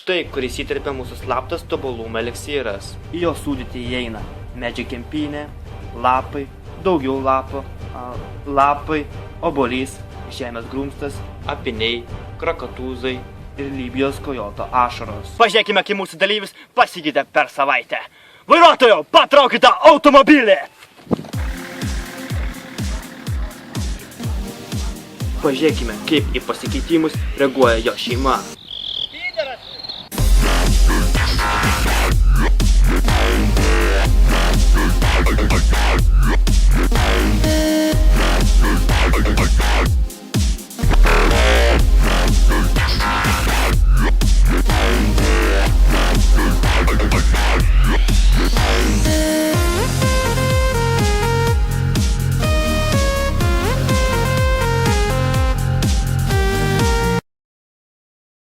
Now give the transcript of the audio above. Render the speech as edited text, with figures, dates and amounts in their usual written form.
Štai, kur įsiterpia mūsų slaptas tobulumo eleksyras. Į jo sudėtį įeina medžio kempinė, lapai, daugiau lapai, obuolys, žemės grumstas, Apiniai, krakatūzai. ir Libijos kojoto ašaros. Pažiūrėkime, kaip mūsų dalyvis pasikeitė per savaitę. Vairuotojo, patraukite automobilį! Pažiūrėkime, kaip į pasikeitimus reaguoja jo šeima.